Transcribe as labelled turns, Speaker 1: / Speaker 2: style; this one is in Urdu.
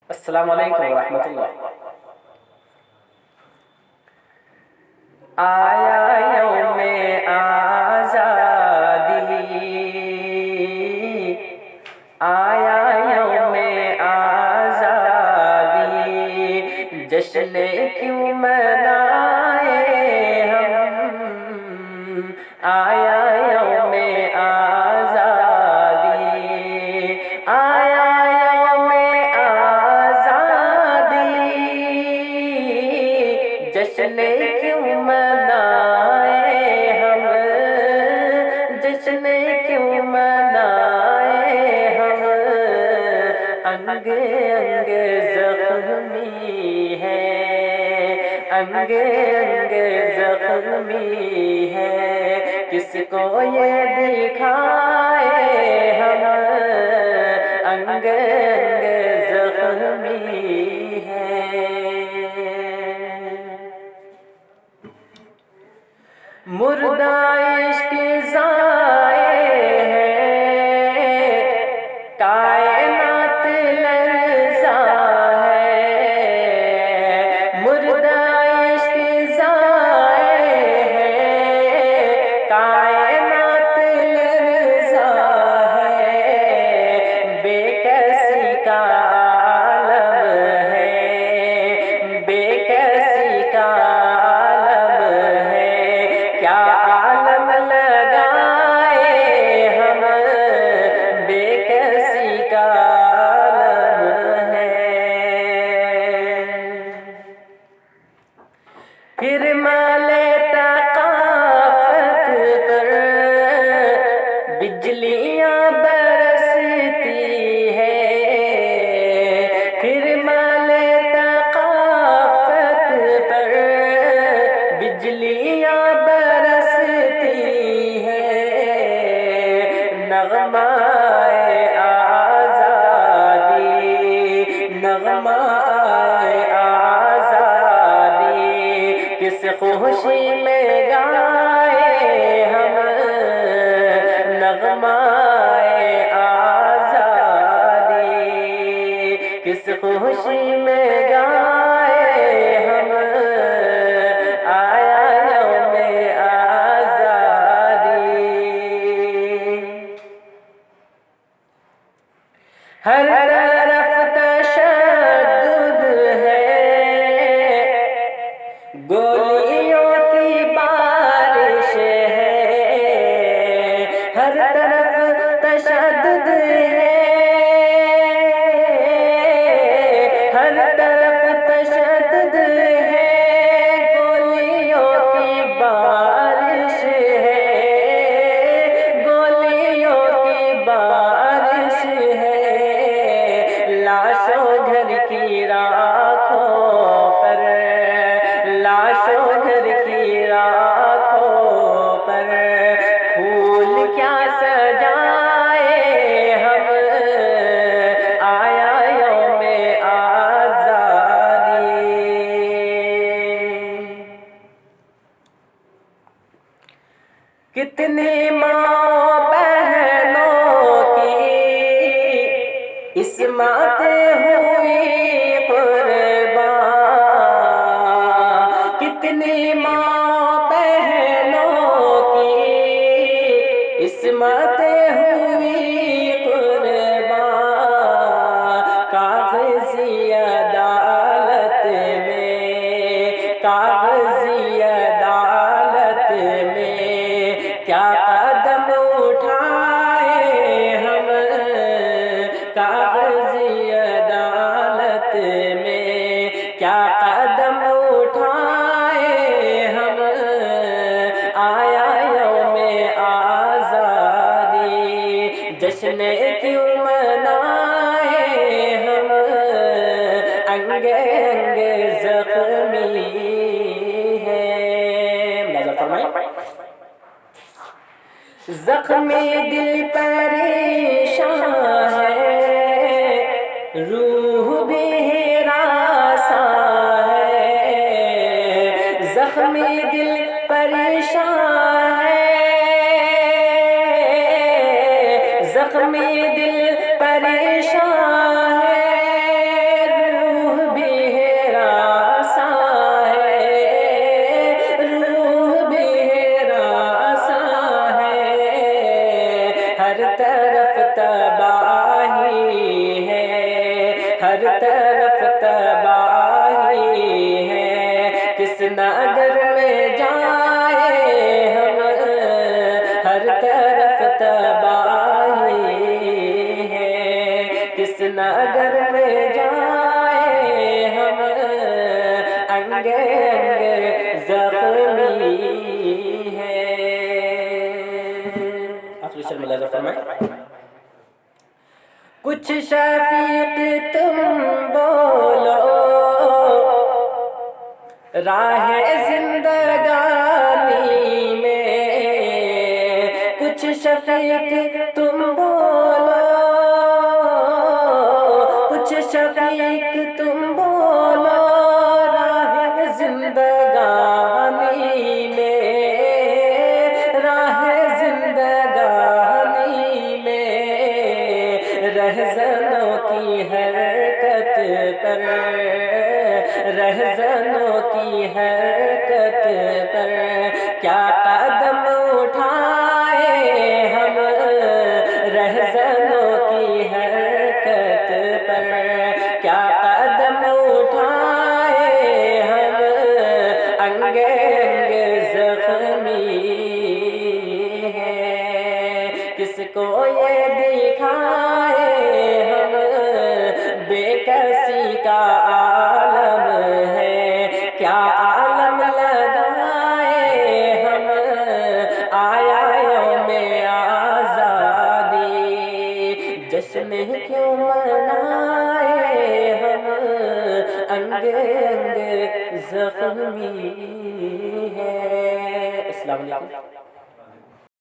Speaker 1: السلام علیکم ورحمۃ اللہ۔ آیا یوم آزادی، آیا یوم آزادی، جشن کیوں منائے ہم، آیا یوم آزادی، آیا یوم آزادی، جشن کیوں منائے ہم، جشن کیوں منائے ہم، انگ انگ زخمی ہے، انگ انگ زخمی ہے، کس کو یہ دکھائے ہم، انگ انگ زخمی ہے۔ مردہ عشق ضائع ہے، کائنات لرزا ہے، مردہ عشق ضائع ہے، کائنات لرزا ہے، بے کسی کا عالم ہے، بے کسی کا عالم ہے، کیا عالم لگائے ہم، بے کسی کا عالم ہے۔ پھر مالے ثقافت پر بجلیاں برستی ہے، پھر مالے ثقافت پر بجلیاں برستی ہے، نغمہ آزادی، نغمہ آزادی، کس خوشی میں گائے ہم، نغمہ آزادی، کس خوشی میں گائے ہم، آیا یوم آزادی۔ ہر طرف تشدد ہے، گولیوں کی بارش ہے، ہر طرف تشدد ہے، ہر طرف تشدد ہے، گولیوں کی بارش ہے، گولیوں کی بارش ہے، لاشوں گھر کی راکھوں پر، لاشوں گھر کی راکھوں پر، پھول کیا سجائے ہم، آیا یوم آزادی۔ کتنی ماں بہنوں کی عصمتیں ہوئی قربان، کتنی ماں بہنوں کی عصمتیں ہوئی قربان، کاغذی عدالت میں، کاغذی عدالت میں، کیا قدم اٹھائے ہم، کاغذی عدالت میں، کیا قدم اٹھائے ہم، آیا یوم آزادی، جشن کیوں منائے ہم، انگ انگ زخمی ہے۔ ملحظہ فرمائیں، زخمی دل پریشان ہے، روح بھی ہراساں ہے، زخمی دل پریشان ہے، زخمی دل پریشان ہے، ہر طرف تباہی ہے، کس نگر میں جائے ہم، ہر طرف تباہی ہے، کس نگر میں جائے ہم، انگے انگے زخمی ہے۔ آخری شعر ملاحظہ فرمائیں۔ کچھ شفیق تم بولو راہ زندگانی میں، کچھ شفیق تم بولو، کچھ شفیق تم بولو راہ زندگانی میں، راہ زندگانی میں، رہزنوں کی حرکت پر، رہزنوں کی حرکت پر کیا قدم اٹھائے ہم، رہزنوں کی حرکت پر کیا قدم اٹھائے ہم، انگے انگے زخمی ہے، کس کو یہ دکھائے ہم، بے کسی کا عالم ہے، کیا عالم لگائے ہم، آیا یوم آزادی، جشن کیوں منائے ہم، انگے انگے زخمی ہے۔ السلام علیکم۔